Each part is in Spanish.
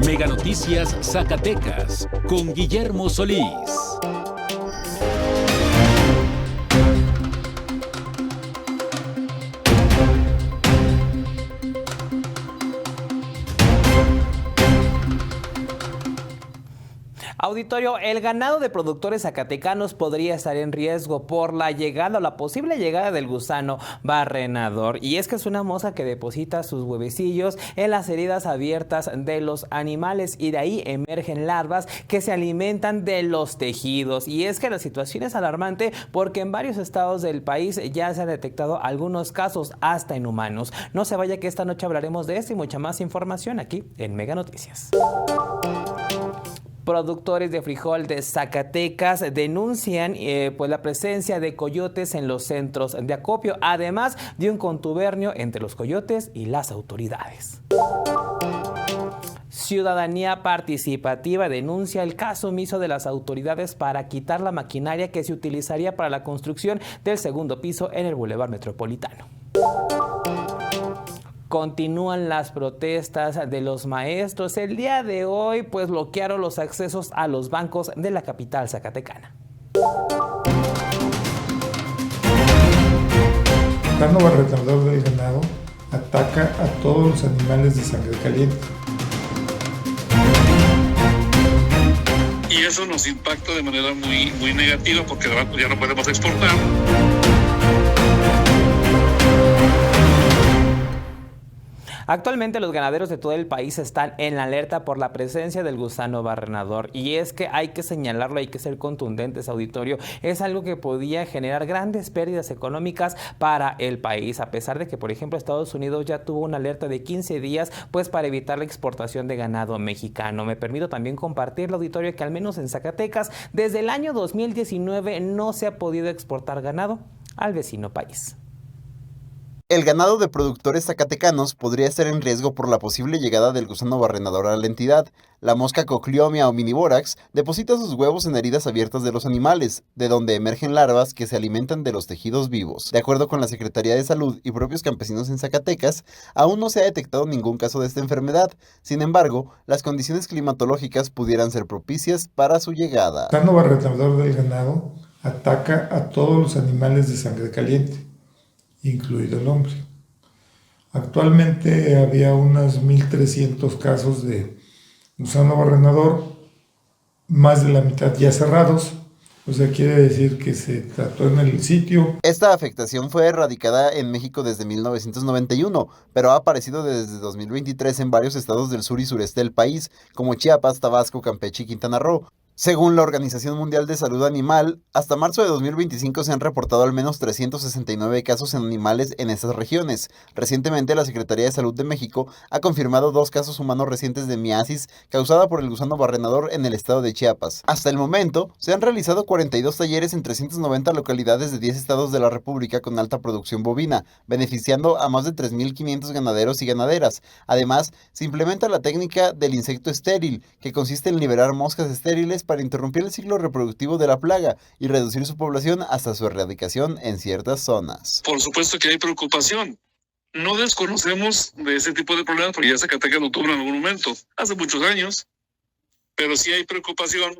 Mega Noticias Zacatecas con Guillermo Solís. Auditorio, el ganado de productores zacatecanos podría estar en riesgo por la llegada o la posible llegada del gusano barrenador. Y es que es una mosca que deposita sus huevecillos en las heridas abiertas de los animales y de ahí emergen larvas que se alimentan de los tejidos. Y es que la situación es alarmante porque en varios estados del país ya se han detectado algunos casos hasta en humanos. No se vaya que esta noche hablaremos de esto y mucha más información aquí en Mega Noticias. Productores de frijol de Zacatecas denuncian pues la presencia de coyotes en los centros de acopio, además de un contubernio entre los coyotes y las autoridades. Ciudadanía Participativa denuncia el caso omiso de las autoridades para quitar la maquinaria que se utilizaría para la construcción del segundo piso en el Boulevard Metropolitano. Continúan las protestas de los maestros. El día de hoy, pues bloquearon los accesos a los bancos de la capital zacatecana. El gusano barrenador del ganado ataca a todos los animales de sangre caliente. Y eso nos impacta de manera muy negativa porque ya no podemos exportar. Actualmente los ganaderos de todo el país están en alerta por la presencia del gusano barrenador y es que hay que señalarlo, hay que ser contundentes, auditorio. Es algo que podía generar grandes pérdidas económicas para el país, a pesar de que, por ejemplo, Estados Unidos ya tuvo una alerta de 15 días pues para evitar la exportación de ganado mexicano. Me permito también compartir, auditorio, que al menos en Zacatecas, desde el año 2019 no se ha podido exportar ganado al vecino país. El ganado de productores zacatecanos podría estar en riesgo por la posible llegada del gusano barrenador a la entidad. La mosca Cocliomia omnivorox deposita sus huevos en heridas abiertas de los animales, de donde emergen larvas que se alimentan de los tejidos vivos. De acuerdo con la Secretaría de Salud y propios campesinos en Zacatecas, aún no se ha detectado ningún caso de esta enfermedad. Sin embargo, las condiciones climatológicas pudieran ser propicias para su llegada. El gusano barrenador del ganado ataca a todos los animales de sangre caliente, incluido el hombre. Actualmente había unos 1.300 casos de gusano barrenador, más de la mitad ya cerrados, o sea, quiere decir que se trató en el sitio. Esta afectación fue erradicada en México desde 1991, pero ha aparecido desde 2023 en varios estados del sur y sureste del país, como Chiapas, Tabasco, Campeche y Quintana Roo. Según la Organización Mundial de Salud Animal, hasta marzo de 2025 se han reportado al menos 369 casos en animales en estas regiones. Recientemente, la Secretaría de Salud de México ha confirmado 2 casos humanos recientes de miasis causada por el gusano barrenador en el estado de Chiapas. Hasta el momento, se han realizado 42 talleres en 390 localidades de 10 estados de la República con alta producción bovina, beneficiando a más de 3.500 ganaderos y ganaderas. Además, se implementa la técnica del insecto estéril, que consiste en liberar moscas estériles para interrumpir el ciclo reproductivo de la plaga y reducir su población hasta su erradicación en ciertas zonas. Por supuesto que hay preocupación. No desconocemos de ese tipo de problemas porque ya Zacatecas lo tuvo en algún momento, hace muchos años, pero sí hay preocupación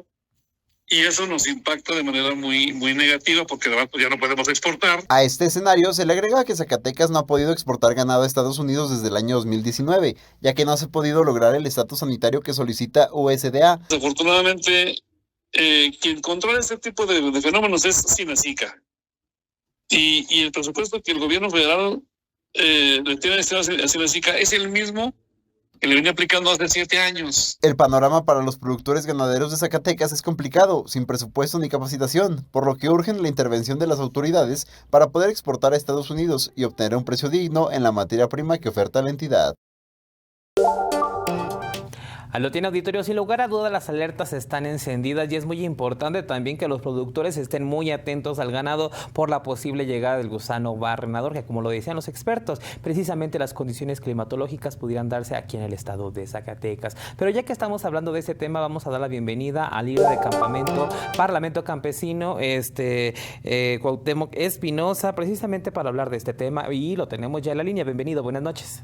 y eso nos impacta de manera muy negativa porque ya no podemos exportar. A este escenario se le agrega que Zacatecas no ha podido exportar ganado a Estados Unidos desde el año 2019, ya que no se ha podido lograr el estatus sanitario que solicita USDA. Desafortunadamente, quien controla este tipo de fenómenos es Sinacica. Y el presupuesto que el gobierno federal le tiene a Sinacica es el mismo que le venía aplicando hace 7 años. El panorama para los productores ganaderos de Zacatecas es complicado, sin presupuesto ni capacitación, por lo que urgen la intervención de las autoridades para poder exportar a Estados Unidos y obtener un precio digno en la materia prima que oferta la entidad. Lo tiene, auditorio, sin lugar a duda las alertas están encendidas y es muy importante también que los productores estén muy atentos al ganado por la posible llegada del gusano barrenador, que como lo decían los expertos, precisamente las condiciones climatológicas pudieran darse aquí en el estado de Zacatecas. Pero ya que estamos hablando de ese tema, vamos a dar la bienvenida al líder de campamento Parlamento Campesino, Cuauhtémoc Espinosa, precisamente para hablar de este tema, y lo tenemos ya en la línea. Bienvenido, buenas noches.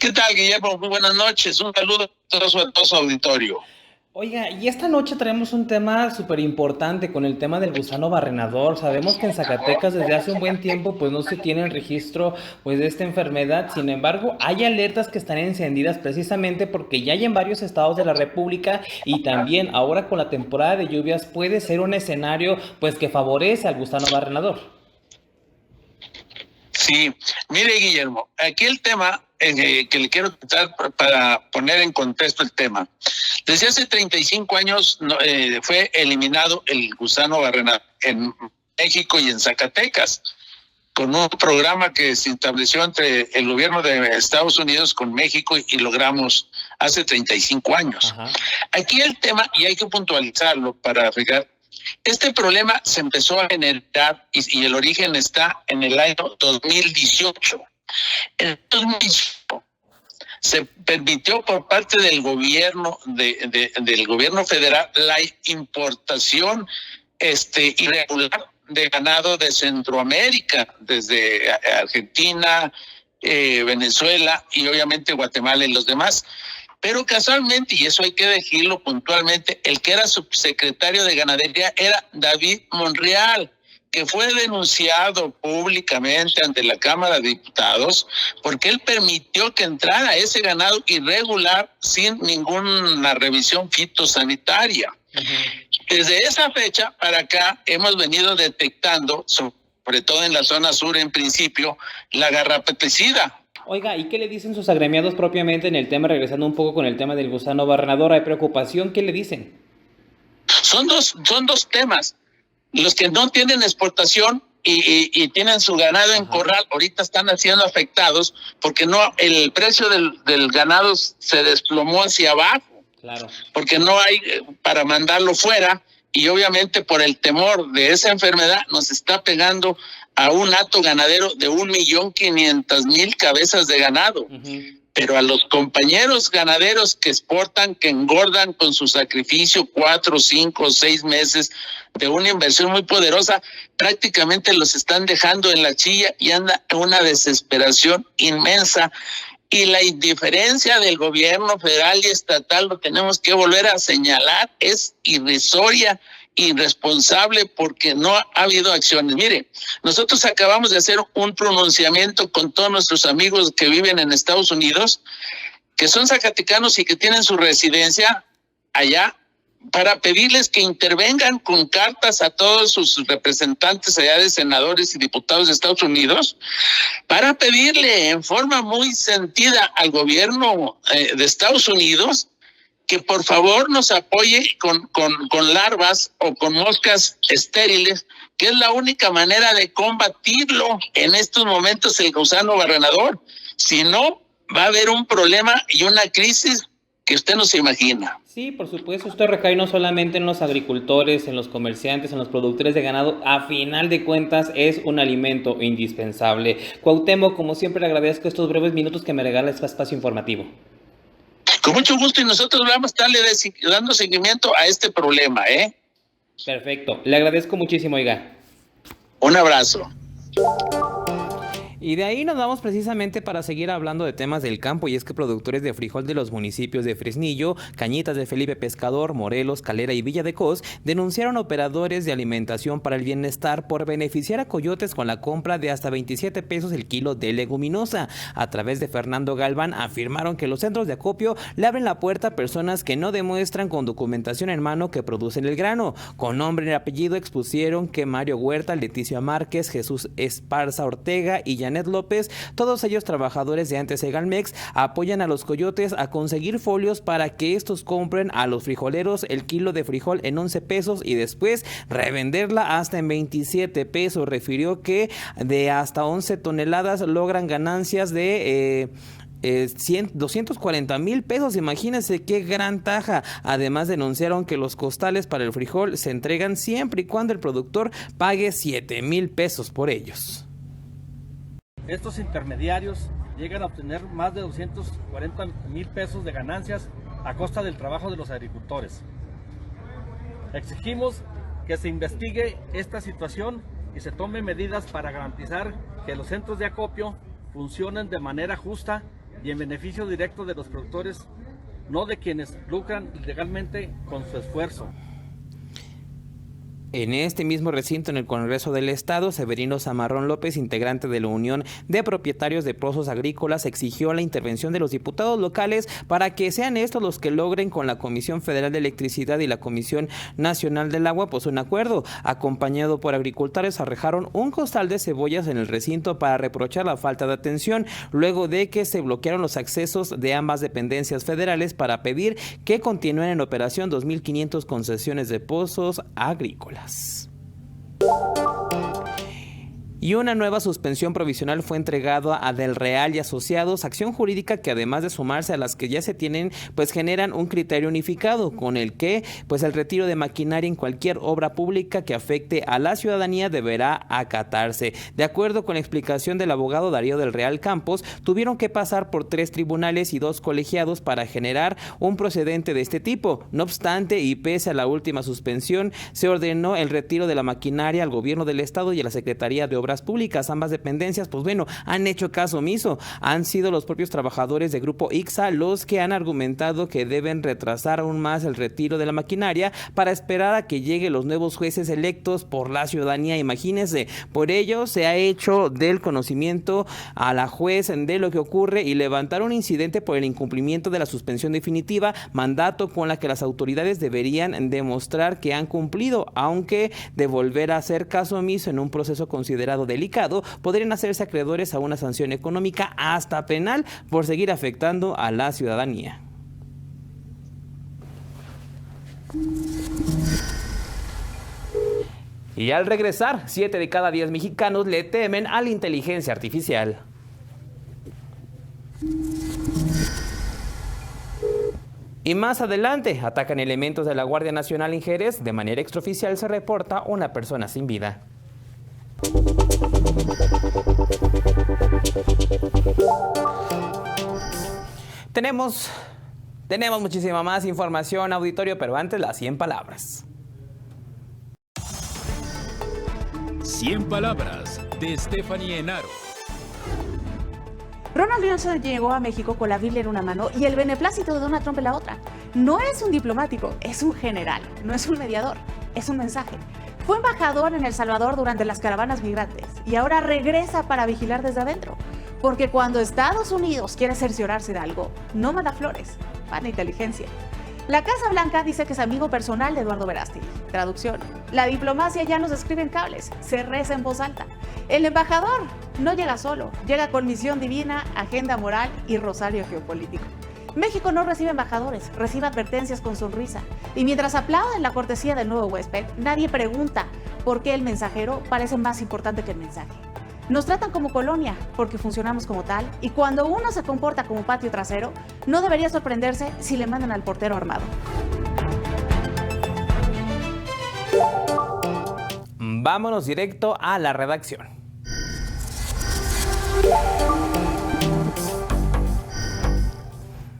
¿Qué tal, Guillermo? Muy buenas noches. Un saludo a todo su auditorio. Oiga, y esta noche traemos un tema súper importante con el tema del gusano barrenador. Sabemos que en Zacatecas desde hace un buen tiempo pues no se tiene el registro pues de esta enfermedad. Sin embargo, hay alertas que están encendidas precisamente porque ya hay en varios estados de la República y también ahora con la temporada de lluvias puede ser un escenario pues que favorece al gusano barrenador. Sí, mire, Guillermo, aquí el tema que le quiero contar para poner en contexto el tema. Desde hace 35 años fue eliminado el gusano barrenador en México y en Zacatecas, con un programa que se estableció entre el gobierno de Estados Unidos con México y logramos hace 35 años. Ajá. Aquí el tema, y hay que puntualizarlo para fijar, este problema se empezó a generar y el origen está en el año 2018. En 2018 se permitió por parte del gobierno del gobierno federal la importación irregular de ganado de Centroamérica, desde Argentina, Venezuela y obviamente Guatemala y los demás. Pero casualmente, y eso hay que decirlo puntualmente, el que era subsecretario de Ganadería era David Monreal, que fue denunciado públicamente ante la Cámara de Diputados porque él permitió que entrara ese ganado irregular sin ninguna revisión fitosanitaria. Desde esa fecha para acá hemos venido detectando, sobre todo en la zona sur en principio, la garrapaticida. Oiga, ¿y qué le dicen sus agremiados propiamente en el tema, regresando un poco con el tema del gusano barrenador? ¿Hay preocupación? ¿Qué le dicen? Son dos temas. Los que no tienen exportación y tienen su ganado en corral, ahorita están siendo afectados porque el precio del ganado se desplomó hacia abajo. Claro. Porque no hay para mandarlo fuera y obviamente por el temor de esa enfermedad nos está pegando a un hato ganadero de 1.500.000 cabezas de ganado. Pero a los compañeros ganaderos que exportan, que engordan con su sacrificio 4, 5, 6 meses de una inversión muy poderosa, prácticamente los están dejando en la chilla y anda una desesperación inmensa. Y la indiferencia del gobierno federal y estatal, lo tenemos que volver a señalar, es irrisoria, irresponsable, porque no ha habido acciones. Mire, nosotros acabamos de hacer un pronunciamiento con todos nuestros amigos que viven en Estados Unidos, que son zacatecanos y que tienen su residencia allá, para pedirles que intervengan con cartas a todos sus representantes allá de senadores y diputados de Estados Unidos, para pedirle en forma muy sentida al gobierno de Estados Unidos que por favor nos apoye con larvas o con moscas estériles, que es la única manera de combatirlo en estos momentos el gusano barrenador. Si no, va a haber un problema y una crisis que usted no se imagina. Sí, por supuesto, esto recae no solamente en los agricultores, en los comerciantes, en los productores de ganado, a final de cuentas es un alimento indispensable. Cuauhtémoc, como siempre le agradezco estos breves minutos que me regala este espacio informativo. Con mucho gusto y nosotros vamos a estarle dando seguimiento a este problema, ¿eh? Perfecto, le agradezco muchísimo, oiga. Un abrazo. Y de ahí nos vamos precisamente para seguir hablando de temas del campo, y es que productores de frijol de los municipios de Fresnillo, Cañitas de Felipe Pescador, Morelos, Calera y Villa de Cos denunciaron operadores de alimentación para el bienestar por beneficiar a coyotes con la compra de hasta 27 pesos el kilo de leguminosa. A través de Fernando Galván afirmaron que los centros de acopio le abren la puerta a personas que no demuestran con documentación en mano que producen el grano. Con nombre y apellido expusieron que Mario Huerta, Leticia Márquez, Jesús Esparza Ortega y Janet López, todos ellos trabajadores de antes Segalmex, apoyan a los coyotes a conseguir folios para que estos compren a los frijoleros el kilo de frijol en 11 pesos y después revenderla hasta en 27 pesos. Refirió que de hasta 11 toneladas logran ganancias de 240,000 pesos, imagínense qué gran taja. Además denunciaron que los costales para el frijol se entregan siempre y cuando el productor pague 7,000 pesos por ellos. Estos intermediarios llegan a obtener más de 240,000 pesos de ganancias a costa del trabajo de los agricultores. Exigimos que se investigue esta situación y se tomen medidas para garantizar que los centros de acopio funcionen de manera justa y en beneficio directo de los productores, no de quienes lucran ilegalmente con su esfuerzo. En este mismo recinto, en el Congreso del Estado, Severino Zamarrón López, integrante de la Unión de Propietarios de Pozos Agrícolas, exigió la intervención de los diputados locales para que sean estos los que logren con la Comisión Federal de Electricidad y la Comisión Nacional del Agua pues un acuerdo. Acompañado por agricultores, arrojaron un costal de cebollas en el recinto para reprochar la falta de atención, luego de que se bloquearon los accesos de ambas dependencias federales para pedir que continúen en operación 2.500 concesiones de pozos agrícolas. Y una nueva suspensión provisional fue entregada a Del Real y Asociados, acción jurídica que además de sumarse a las que ya se tienen, pues generan un criterio unificado con el que pues el retiro de maquinaria en cualquier obra pública que afecte a la ciudadanía deberá acatarse. De acuerdo con la explicación del abogado Darío Del Real Campos, tuvieron que pasar por 3 tribunales y 2 colegiados para generar un procedente de este tipo. No obstante, y pese a la última suspensión, se ordenó el retiro de la maquinaria al gobierno del estado y a la Secretaría de Obras Públicas. Ambas dependencias, pues bueno, han hecho caso omiso. Han sido los propios trabajadores de Grupo ICSA los que han argumentado que deben retrasar aún más el retiro de la maquinaria para esperar a que lleguen los nuevos jueces electos por la ciudadanía. Imagínense, por ello se ha hecho del conocimiento a la juez de lo que ocurre y levantar un incidente por el incumplimiento de la suspensión definitiva, mandato con la que las autoridades deberían demostrar que han cumplido, aunque de volver a hacer caso omiso en un proceso considerado delicado, podrían hacerse acreedores a una sanción económica hasta penal por seguir afectando a la ciudadanía. Y al regresar, 7 de cada 10 mexicanos le temen a la inteligencia artificial. Y más adelante, atacan elementos de la Guardia Nacional en Jerez. De manera extraoficial se reporta una persona sin vida. Tenemos muchísima más información, auditorio, pero antes las 100 palabras. 100 palabras de Stephanie Enaro. Ronald Johnson llegó a México con la Biblia en una mano y el beneplácito de Donald Trump en la otra. No es un diplomático, es un general, no es un mediador, es un mensaje. Fue embajador en El Salvador durante las caravanas migrantes y ahora regresa para vigilar desde adentro. Porque cuando Estados Unidos quiere cerciorarse de algo, no manda flores, manda inteligencia. La Casa Blanca dice que es amigo personal de Eduardo Verástegui. Traducción: la diplomacia ya no se escribe en cables, se reza en voz alta. El embajador no llega solo, llega con misión divina, agenda moral y rosario geopolítico. México no recibe embajadores, recibe advertencias con sonrisa. Y mientras aplauden la cortesía del nuevo huésped, nadie pregunta por qué el mensajero parece más importante que el mensaje. Nos tratan como colonia porque funcionamos como tal, y cuando uno se comporta como patio trasero, no debería sorprenderse si le mandan al portero armado. Vámonos directo a la redacción.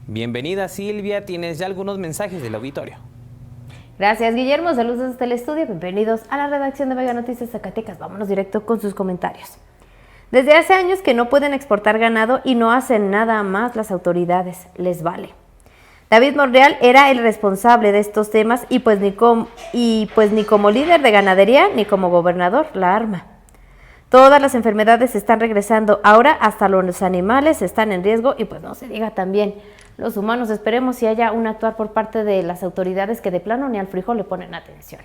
Bienvenida, Silvia, tienes ya algunos mensajes del auditorio. Gracias, Guillermo, saludos desde el estudio, bienvenidos a la redacción de Mega Noticias Zacatecas. Vámonos directo con sus comentarios. Desde hace años que no pueden exportar ganado y no hacen nada más las autoridades, les vale. David Monreal era el responsable de estos temas y pues ni como líder de ganadería ni como gobernador la arma. Todas las enfermedades están regresando, ahora hasta los animales están en riesgo y pues no se diga también los humanos. Esperemos si haya un actuar por parte de las autoridades que de plano ni al frijol le ponen atención.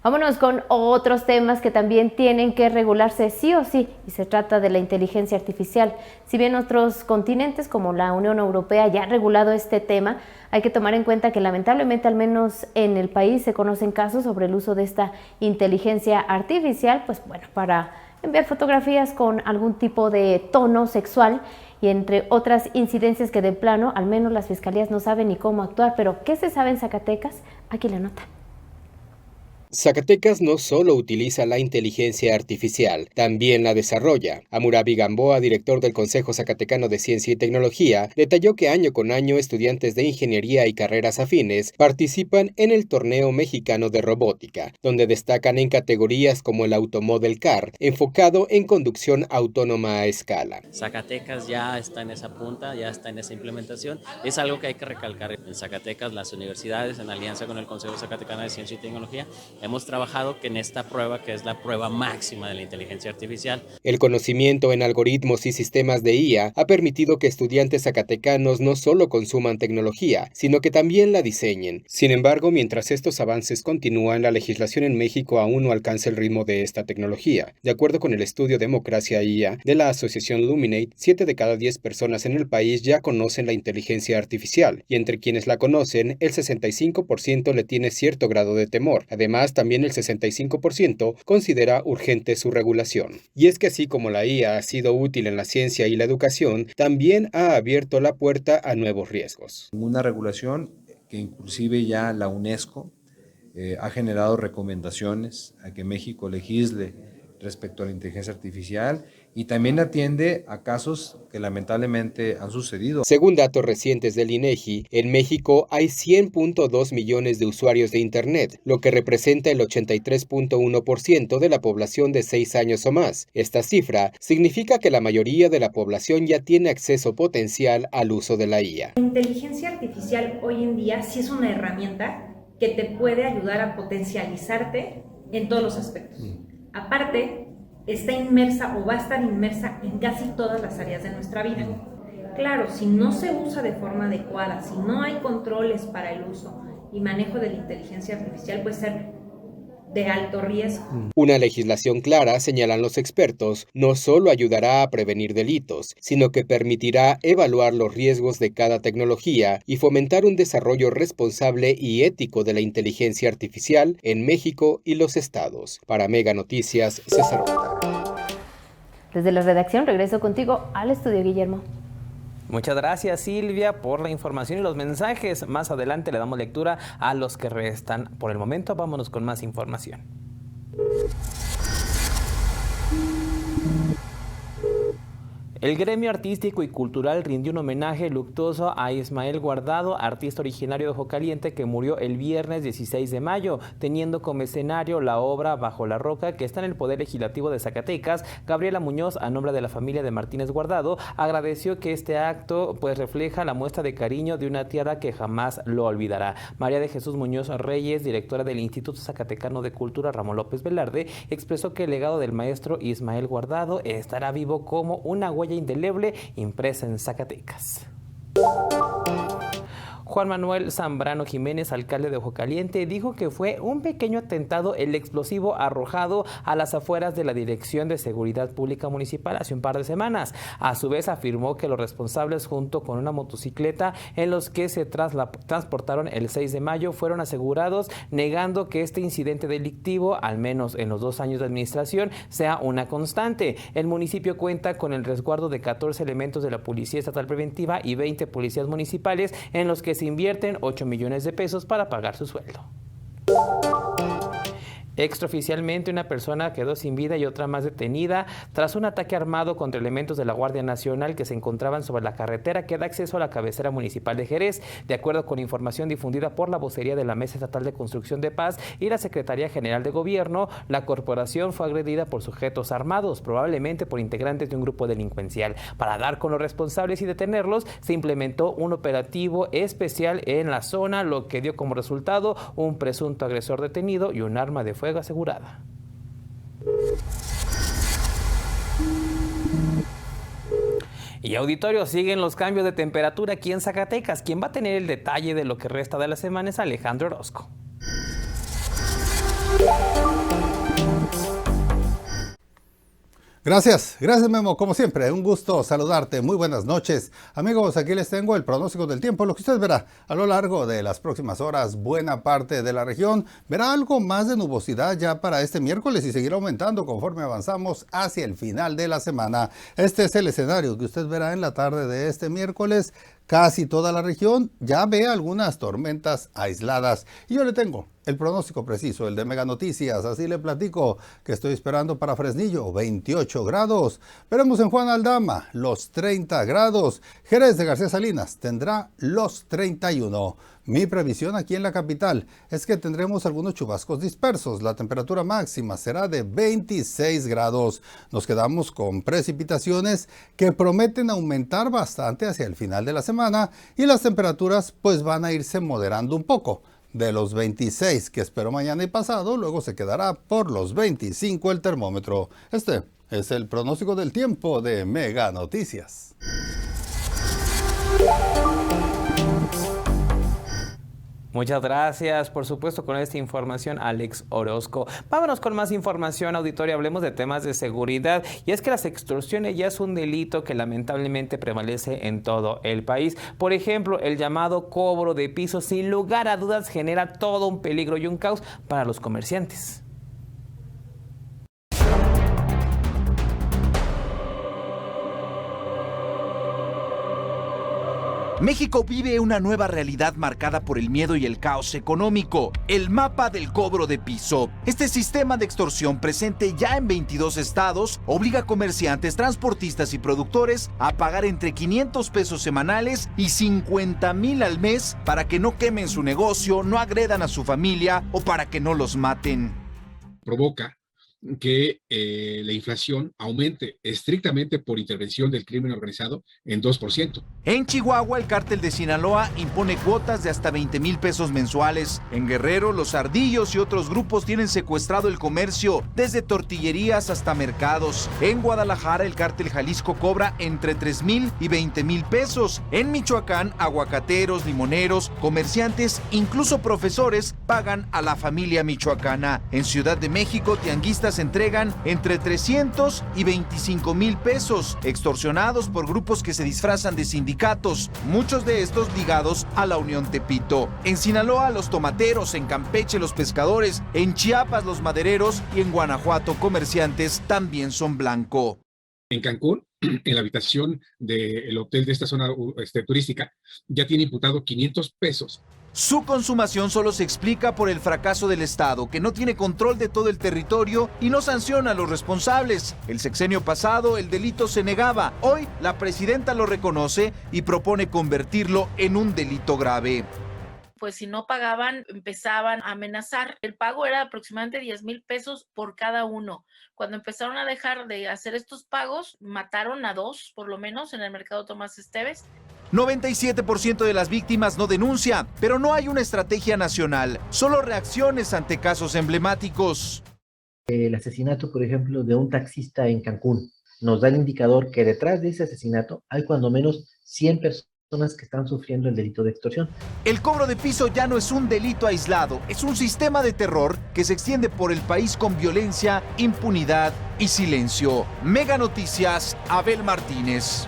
Vámonos con otros temas que también tienen que regularse sí o sí, y se trata de la inteligencia artificial. Si bien otros continentes como la Unión Europea ya han regulado este tema, hay que tomar en cuenta que lamentablemente al menos en el país se conocen casos sobre el uso de esta inteligencia artificial, pues bueno, para enviar fotografías con algún tipo de tono sexual y entre otras incidencias que de plano al menos las fiscalías no saben ni cómo actuar. Pero ¿qué se sabe en Zacatecas? Aquí la nota. Zacatecas no solo utiliza la inteligencia artificial, también la desarrolla. Hammurabi Gamboa, director del Consejo Zacatecano de Ciencia y Tecnología, detalló que año con año estudiantes de ingeniería y carreras afines participan en el Torneo Mexicano de Robótica, donde destacan en categorías como el Automodel Car, enfocado en conducción autónoma a escala. Zacatecas ya está en esa punta, ya está en esa implementación. Es algo que hay que recalcar. En Zacatecas, las universidades, en alianza con el Consejo Zacatecano de Ciencia y Tecnología, hemos trabajado que en esta prueba, que es la prueba máxima de la inteligencia artificial. El conocimiento en algoritmos y sistemas de IA ha permitido que estudiantes zacatecanos no solo consuman tecnología, sino que también la diseñen. Sin embargo, mientras estos avances continúan, la legislación en México aún no alcanza el ritmo de esta tecnología. De acuerdo con el estudio Democracia IA de la asociación Luminate, 7 de cada 10 personas en el país ya conocen la inteligencia artificial, y entre quienes la conocen, el 65% le tiene cierto grado de temor. Además, también el 65% considera urgente su regulación. Y es que así como la IA ha sido útil en la ciencia y la educación, también ha abierto la puerta a nuevos riesgos. Una regulación que inclusive ya la UNESCO ha generado recomendaciones a que México legisle respecto a la inteligencia artificial y también atiende a casos que lamentablemente han sucedido. Según datos recientes del INEGI, en México hay 100.2 millones de usuarios de Internet, lo que representa el 83.1% de la población de 6 años o más. Esta cifra significa que la mayoría de la población ya tiene acceso potencial al uso de la IA. La inteligencia artificial hoy en día sí es una herramienta que te puede ayudar a potencializarte en todos los aspectos. Aparte, está inmersa o va a estar inmersa en casi todas las áreas de nuestra vida. Claro, si no se usa de forma adecuada, si no hay controles para el uso y manejo de la inteligencia artificial, puede ser de alto riesgo. Una legislación clara, señalan los expertos, no solo ayudará a prevenir delitos, sino que permitirá evaluar los riesgos de cada tecnología y fomentar un desarrollo responsable y ético de la inteligencia artificial en México y los estados. Para Mega Noticias, César Horta. Desde la redacción regreso contigo al estudio, Guillermo. Muchas gracias, Silvia, por la información y los mensajes. Más adelante le damos lectura a los que restan. Por el momento, vámonos con más información. El gremio artístico y cultural rindió un homenaje luctuoso a Ismael Guardado, artista originario de Ojo Caliente, que murió el viernes 16 de mayo, teniendo como escenario la obra Bajo la Roca, que está en el Poder Legislativo de Zacatecas. Gabriela Muñoz, a nombre de la familia de Martínez Guardado, agradeció que este acto refleja la muestra de cariño de una tierra que jamás lo olvidará. María de Jesús Muñoz Reyes, directora del Instituto Zacatecano de Cultura Ramón López Velarde, expresó que el legado del maestro Ismael Guardado estará vivo como una huella indeleble impresa en Zacatecas. Juan Manuel Zambrano Jiménez, alcalde de Ojo Caliente, dijo que fue un pequeño atentado el explosivo arrojado a las afueras de la Dirección de Seguridad Pública Municipal hace un par de semanas. A su vez afirmó que los responsables, junto con una motocicleta en los que se transportaron el 6 de mayo, fueron asegurados, negando que este incidente delictivo, al menos en los 2 años de administración, sea una constante. El municipio cuenta con el resguardo de 14 elementos de la Policía Estatal Preventiva y 20 policías municipales, en los que se invierten 8 millones de pesos para pagar su sueldo. Extraoficialmente, una persona quedó sin vida y otra más detenida tras un ataque armado contra elementos de la Guardia Nacional que se encontraban sobre la carretera que da acceso a la cabecera municipal de Jerez. De acuerdo con información difundida por la vocería de la Mesa Estatal de Construcción de Paz y la Secretaría General de Gobierno, la corporación fue agredida por sujetos armados, probablemente por integrantes de un grupo delincuencial. Para dar con los responsables y detenerlos, se implementó un operativo especial en la zona, lo que dio como resultado un presunto agresor detenido y un arma de fuego asegurada. Y auditorio, siguen los cambios de temperatura aquí en Zacatecas. Quien va a tener el detalle de lo que resta de la semana es Alejandro Orozco. Gracias Memo, como siempre, un gusto saludarte, muy buenas noches. Amigos, aquí les tengo el pronóstico del tiempo. Lo que usted verá a lo largo de las próximas horas, buena parte de la región verá algo más de nubosidad ya para este miércoles y seguirá aumentando conforme avanzamos hacia el final de la semana. Este es el escenario que usted verá en la tarde de este miércoles. Casi toda la región ya ve algunas tormentas aisladas. Y yo le tengo el pronóstico preciso, el de Mega Noticias. Así le platico que estoy esperando para Fresnillo, 28 grados. Veremos en Juan Aldama, los 30 grados. Jerez de García Salinas tendrá los 31. Mi previsión aquí en la capital es que tendremos algunos chubascos dispersos. La temperatura máxima será de 26 grados. Nos quedamos con precipitaciones que prometen aumentar bastante hacia el final de la semana y las temperaturas pues van a irse moderando un poco. De los 26 que espero mañana y pasado, luego se quedará por los 25 el termómetro. Este es el pronóstico del tiempo de Mega Noticias. Muchas gracias, por supuesto, con esta información, Alex Orozco. Vámonos con más información, auditorio. Hablemos de temas de seguridad. Y es que las extorsiones ya es un delito que lamentablemente prevalece en todo el país. Por ejemplo, el llamado cobro de piso, sin lugar a dudas, genera todo un peligro y un caos para los comerciantes. México vive una nueva realidad marcada por el miedo y el caos económico, el mapa del cobro de piso. Este sistema de extorsión presente ya en 22 estados obliga a comerciantes, transportistas y productores a pagar entre 500 pesos semanales y 50,000 al mes para que no quemen su negocio, no agredan a su familia o para que no los maten. Provoca que la inflación aumente estrictamente por intervención del crimen organizado en 2%. En Chihuahua, el cártel de Sinaloa impone cuotas de hasta 20,000 pesos mensuales. En Guerrero, los Ardillos y otros grupos tienen secuestrado el comercio, desde tortillerías hasta mercados. En Guadalajara, el cártel Jalisco cobra entre 3,000 y 20,000 pesos. En Michoacán, aguacateros, limoneros, comerciantes, incluso profesores pagan a la familia michoacana. En Ciudad de México, tianguistas entregan entre 300 y 25,000 pesos, extorsionados por grupos que se disfrazan de sindicatos, muchos de estos ligados a la Unión Tepito. En Sinaloa, los tomateros, en Campeche, los pescadores, en Chiapas, los madereros y en Guanajuato, comerciantes también son blanco. En Cancún, en la habitación del hotel de esta zona turística, ya tiene imputado 500 pesos. Su consumación solo se explica por el fracaso del Estado, que no tiene control de todo el territorio y no sanciona a los responsables. El sexenio pasado el delito se negaba. Hoy la presidenta lo reconoce y propone convertirlo en un delito grave. Pues si no pagaban, empezaban a amenazar. El pago era aproximadamente 10,000 pesos por cada uno. Cuando empezaron a dejar de hacer estos pagos, mataron a 2, por lo menos, en el mercado Tomás Esteves. 97% de las víctimas no denuncia, pero no hay una estrategia nacional, solo reacciones ante casos emblemáticos. El asesinato, por ejemplo, de un taxista en Cancún nos da el indicador que detrás de ese asesinato hay cuando menos 100 personas que están sufriendo el delito de extorsión. El cobro de piso ya no es un delito aislado, es un sistema de terror que se extiende por el país con violencia, impunidad y silencio. Mega Noticias, Abel Martínez.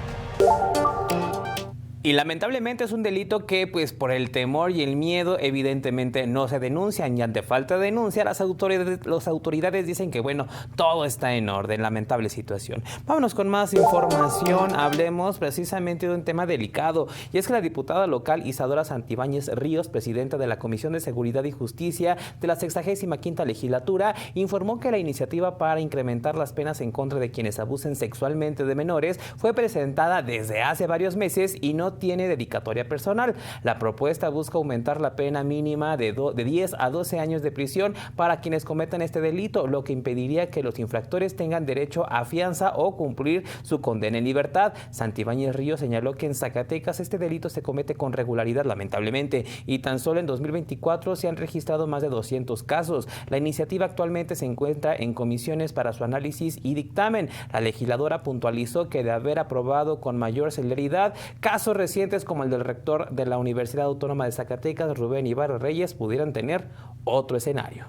Y lamentablemente es un delito que, pues por el temor y el miedo, evidentemente no se denuncian, y ante falta de denuncia las autoridades dicen que bueno, todo está en orden. Lamentable situación. Vámonos con más información. Hablemos precisamente de un tema delicado, y es que la diputada local Isadora Santibáñez Ríos, presidenta de la Comisión de Seguridad y Justicia de la 65ª legislatura, informó que la iniciativa para incrementar las penas en contra de quienes abusen sexualmente de menores fue presentada desde hace varios meses y no tiene dedicatoria personal. La propuesta busca aumentar la pena mínima de 10 a 12 años de prisión para quienes cometan este delito, lo que impediría que los infractores tengan derecho a fianza o cumplir su condena en libertad. Santibáñez Ríos señaló que en Zacatecas este delito se comete con regularidad, lamentablemente, y tan solo en 2024 se han registrado más de 200 casos. La iniciativa actualmente se encuentra en comisiones para su análisis y dictamen. La legisladora puntualizó que de haber aprobado con mayor celeridad, casos recientes como el del rector de la Universidad Autónoma de Zacatecas, Rubén Ibarra Reyes, pudieran tener otro escenario.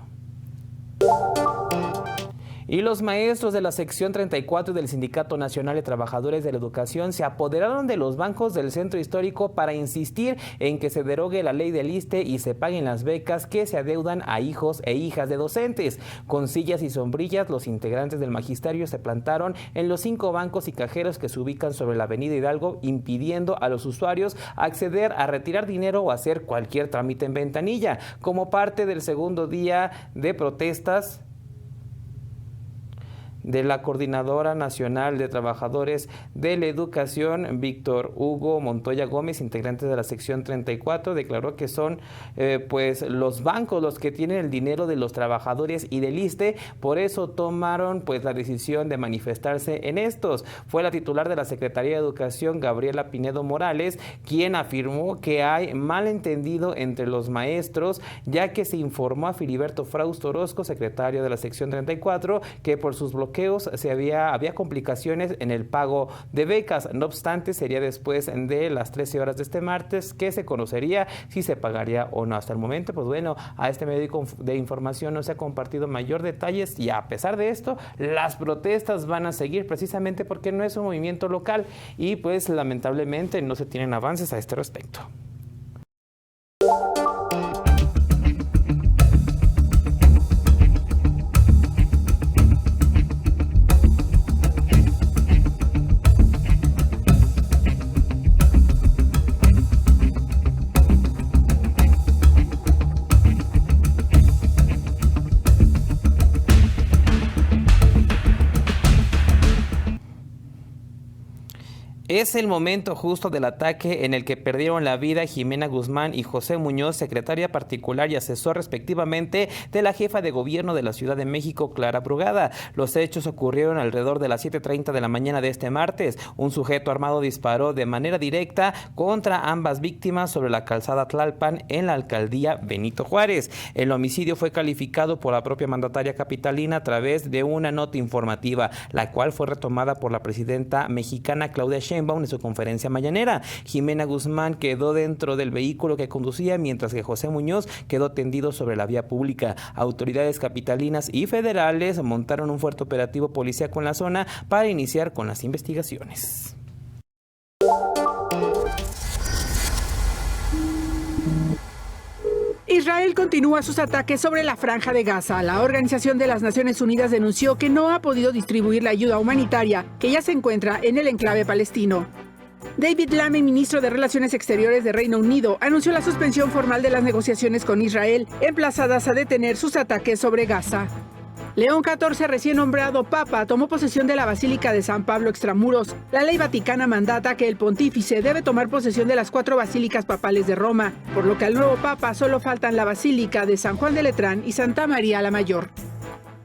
Y los maestros de la sección 34 del Sindicato Nacional de Trabajadores de la Educación se apoderaron de los bancos del centro histórico para insistir en que se derogue la ley del ISSSTE y se paguen las becas que se adeudan a hijos e hijas de docentes. Con sillas y sombrillas, los integrantes del magisterio se plantaron en los 5 bancos y cajeros que se ubican sobre la avenida Hidalgo, impidiendo a los usuarios acceder a retirar dinero o hacer cualquier trámite en ventanilla. Como parte del segundo día de protestas de la Coordinadora Nacional de Trabajadores de la Educación, Víctor Hugo Montoya Gómez, integrante de la sección 34, declaró que son pues los bancos los que tienen el dinero de los trabajadores y del ISSSTE, por eso tomaron pues la decisión de manifestarse en estos. Fue la titular de la Secretaría de Educación, Gabriela Pinedo Morales, quien afirmó que hay malentendido entre los maestros, ya que se informó a Filiberto Frausto Orozco, secretario de la sección 34, que por sus bloqueos había complicaciones en el pago de becas. No obstante, sería después de las 13 horas de este martes que se conocería si se pagaría o no. Hasta el momento, pues bueno, a este medio de información no se ha compartido mayor detalles, y a pesar de esto, las protestas van a seguir precisamente porque no es un movimiento local y pues lamentablemente no se tienen avances a este respecto. Es el momento justo del ataque en el que perdieron la vida Jimena Guzmán y José Muñoz, secretaria particular y asesor respectivamente de la jefa de gobierno de la Ciudad de México, Clara Brugada. Los hechos ocurrieron alrededor de las 7:30 de la mañana de este martes. Un sujeto armado disparó de manera directa contra ambas víctimas sobre la calzada Tlalpan en la alcaldía Benito Juárez. El homicidio fue calificado por la propia mandataria capitalina a través de una nota informativa, la cual fue retomada por la presidenta mexicana Claudia Sheinbaum en su conferencia mañanera. Jimena Guzmán quedó dentro del vehículo que conducía, mientras que José Muñoz quedó tendido sobre la vía pública. Autoridades capitalinas y federales montaron un fuerte operativo policíaco en la zona para iniciar con las investigaciones. Israel continúa sus ataques sobre la Franja de Gaza. La Organización de las Naciones Unidas denunció que no ha podido distribuir la ayuda humanitaria que ya se encuentra en el enclave palestino. David Lammy, ministro de Relaciones Exteriores de Reino Unido, anunció la suspensión formal de las negociaciones con Israel, emplazadas a detener sus ataques sobre Gaza. León XIV, recién nombrado Papa, tomó posesión de la Basílica de San Pablo Extramuros. La ley vaticana mandata que el pontífice debe tomar posesión de las 4 basílicas papales de Roma, por lo que al nuevo Papa solo faltan la Basílica de San Juan de Letrán y Santa María la Mayor.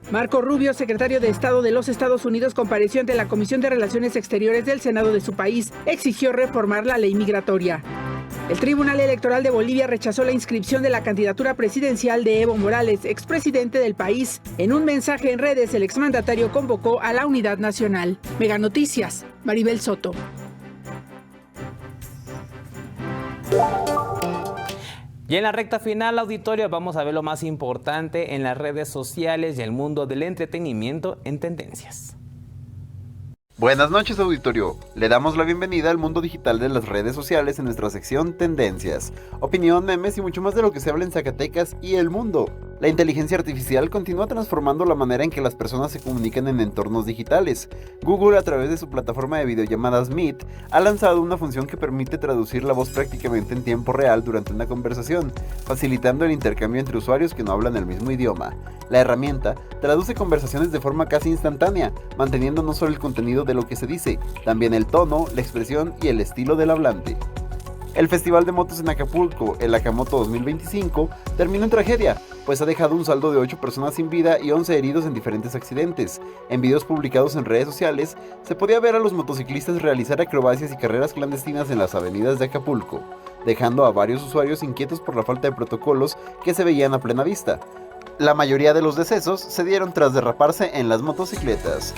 Marco Rubio, secretario de Estado de los Estados Unidos, compareció ante la Comisión de Relaciones Exteriores del Senado de su país, exigió reformar la ley migratoria. El Tribunal Electoral de Bolivia rechazó la inscripción de la candidatura presidencial de Evo Morales, expresidente del país. En un mensaje en redes, el exmandatario convocó a la unidad nacional. Mega Noticias, Maribel Soto. Y en la recta final, auditorio, vamos a ver lo más importante en las redes sociales y el mundo del entretenimiento en Tendencias. Buenas noches, auditorio. Le damos la bienvenida al mundo digital de las redes sociales en nuestra sección Tendencias. Opinión, memes y mucho más de lo que se habla en Zacatecas y el mundo. La inteligencia artificial continúa transformando la manera en que las personas se comunican en entornos digitales. Google, a través de su plataforma de videollamadas Meet, ha lanzado una función que permite traducir la voz prácticamente en tiempo real durante una conversación, facilitando el intercambio entre usuarios que no hablan el mismo idioma. La herramienta traduce conversaciones de forma casi instantánea, manteniendo no solo el contenido de lo que se dice, también el tono, la expresión y el estilo del hablante. El Festival de Motos en Acapulco, el Acamoto 2025, terminó en tragedia, pues ha dejado un saldo de 8 personas sin vida y 11 heridos en diferentes accidentes. En videos publicados en redes sociales, se podía ver a los motociclistas realizar acrobacias y carreras clandestinas en las avenidas de Acapulco, dejando a varios usuarios inquietos por la falta de protocolos que se veían a plena vista. La mayoría de los decesos se dieron tras derraparse en las motocicletas.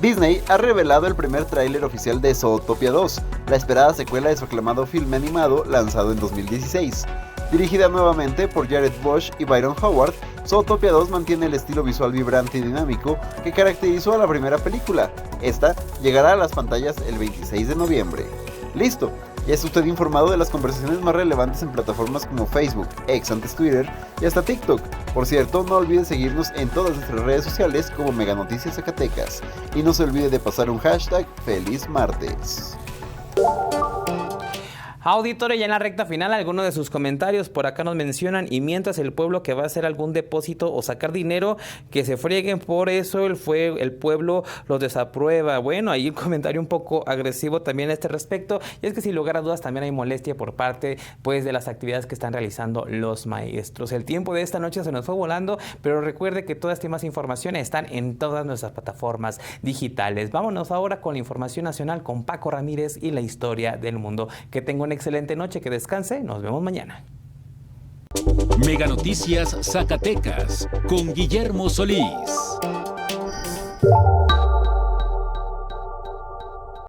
Disney ha revelado el primer tráiler oficial de Zootopia 2, la esperada secuela de su aclamado filme animado lanzado en 2016. Dirigida nuevamente por Jared Bush y Byron Howard, Zootopia 2 mantiene el estilo visual vibrante y dinámico que caracterizó a la primera película. Esta llegará a las pantallas el 26 de noviembre. ¡Listo! Ya está usted informado de las conversaciones más relevantes en plataformas como Facebook, ex antes Twitter y hasta TikTok. Por cierto, no olvide seguirnos en todas nuestras redes sociales como Mega Noticias Zacatecas. Y no se olvide de pasar un hashtag ¡Feliz Martes! Auditorio, ya en la recta final, algunos de sus comentarios por acá nos mencionan: y mientras el pueblo que va a hacer algún depósito o sacar dinero, que se frieguen, por eso el pueblo los desaprueba. Bueno, ahí un comentario un poco agresivo también a este respecto, y es que sin lugar a dudas también hay molestia por parte pues de las actividades que están realizando los maestros. El tiempo de esta noche se nos fue volando, pero recuerde que todas estas más informaciones están en todas nuestras plataformas digitales. Vámonos ahora con la información nacional con Paco Ramírez y la historia del mundo. Que tenga una excelente noche, que descanse, nos vemos mañana. Mega Noticias Zacatecas con Guillermo Solís.